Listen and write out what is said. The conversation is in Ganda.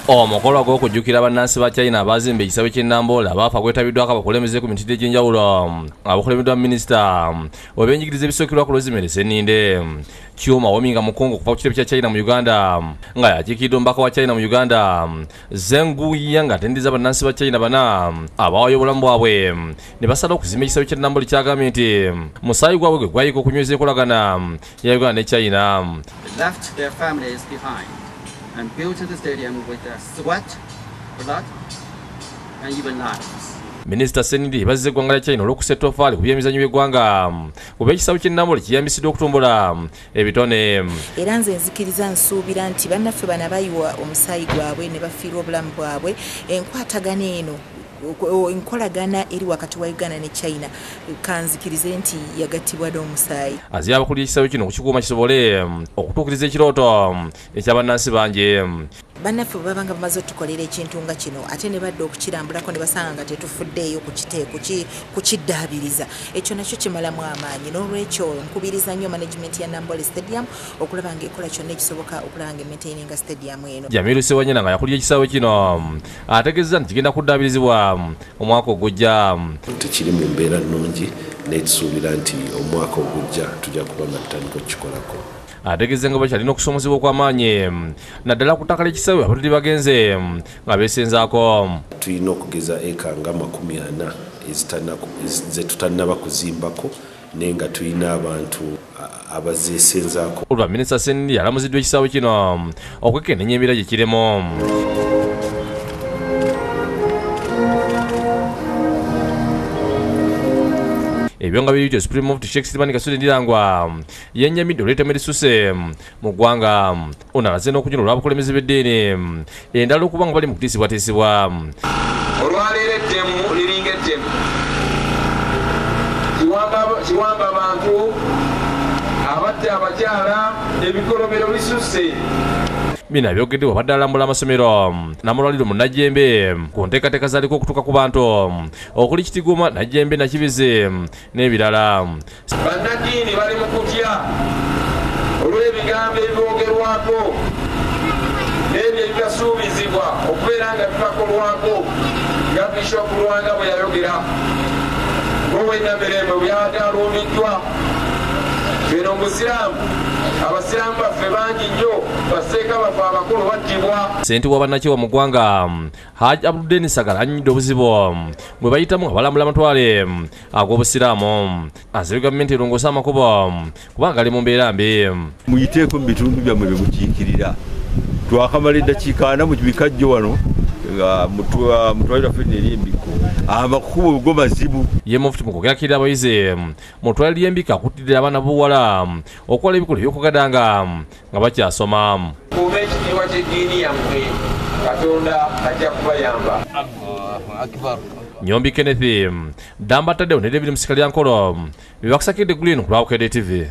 Omukolo gw'okujjukira bannansi ba China abaazimba ekisaawe ky'e Namboole abaafa gwetabiddwako abakulembeze ku mitendera egy'enjawulo abakulembeddwa minisita w'ebyenjigiriza ebisookerwa ku Rosemary Senninde Kyuma Wominga mukungu okuva ku kirebe kya China mu Uganda nga yakiikiridde omubaka wa China mu Uganda Zenguya ng'atendereza bannansi ba China bana abawaayo obulamu bwabwe ne basala okuzimba ekisaawe ky'e Namboole kyagambye nti musaayi gwabwe gwe gwayika okunyweza enkolagana ya Uganda ne China. Left their families behind and built the stadium with their sweat, blood, and even lives. Minister Senninde bazze eggwanga lya China olw'okusetta ofaali ku by'emizannyo by'eggwanga kuba ekisaawe ky'e Namboole kiyambisiddwa okutumbula ebitone. Era nze nzikiriza nsuubira nti bannaffe bano bayiwa omusaayi gwabwe ne bafiirwa obulamu bwabwe enkwatagana eno enkolagana eri wakati wa Uganda ne China kanzikirize nti yagattibwa n'omusaayi. Azira abakulu ekisaawe kino okukikuuma kisobole okutuukiriza ekirooto eky'abannansi bangi. Bannaffe bwe babanga bamaze otukolera ekintu nga kino ate ne badde okukirambulako ne basanga nga tetufuddeeyo kukiddaabiriza ekyo nakyo kimalamu amaanyi. N'olwekyo nkubiriza nnyo management ya Namboole Stadium okulaba ng'ekola kyonna ekisoboka okulaba ng'emaintaininga stadium eno. Jamiru Sewanyana nga yakulira ekisaawe kino ategeeza nti kigenda kuddaabirizibwa omwaka ogujja. Tekiri mu mbeera nnungi n'ekisuubira nti omwaka ogujja tujja kuba nga tutandika okukikolako. Ategeeza nga bakyalina okusomozebwa okw'amaanyi naddala ku ttaka ly'ekisaawe abatuli bagenze nga beeseenzaako. Tulina okugeza eka nga 40 ze tutannaba kuzimbako naye nga tulina abantu abazeeseenzaako. Olwa Minisita Senninde yalamuziddwa ekisaawe kino okwekenneenya embeera gye kirimo. Ebyo nga biri Supreme Mufti Sheikh Silibani Kasule Ndirangwa yennyamidde olw'etteme erisuse mu ggwanga onalaze n'okunyula olw'abakulembeze b'eddiini endala okuba nga bali mu kutiisibwatiisibwa. Olwaleero ettemu liringa ettemu kiwamba abantu abatta abakyala ebikolobero bisuse. Bino byogedde wabadde alambula amasomero n'amalwaliro mu Najjembe ku nteekateeka zaaliko okutuuka ku bantu okuli Kitiguma, Najjembe, Nakibizi n'ebirala. Bannaddiini bali mu kutya olw'ebigambo ebyogerwako n'ebyo ebibasuubizibwa okubeera nga bibakolwako nga Bishop Lwanga bwe yayogera ng'ow'ennamirembe bwe yabadde alumbiddwa. Bino Omusiraamu Abasiraamu baffe bangi nnyo basseeka baffe abakulu battibwa. Ssentebe wa bannakyewa mu ggwanga Haji Abdulden Sagala annyonnyodde obuzibu bwe bayitamu nga balambula amatwale ag'Obusiraamu. Asabye gavumenti erongoosa amakubo kubanga gali mu mbeera mbi. Muyiteeko mu bitundu byammwe bye mukiikirira. Twakamala eddakiika 4 mu bikajjo wano mutwalira ffe n'eryembiko amakubo go mazibu. Ye Mufti mu kugakirira abayizi mu ttwale ly'embika akuttidde abaana b'obuwala okukola ebikolo by'okugadanga nga bakyasoma. Kuba ekitiibwa ky'eddiini yammwe Katonda ajja kubayamba. Nyombi Kenneth, Ddamba Taddeo ne Kalyankolo bye bakusakidde Green ku Bukedde TV.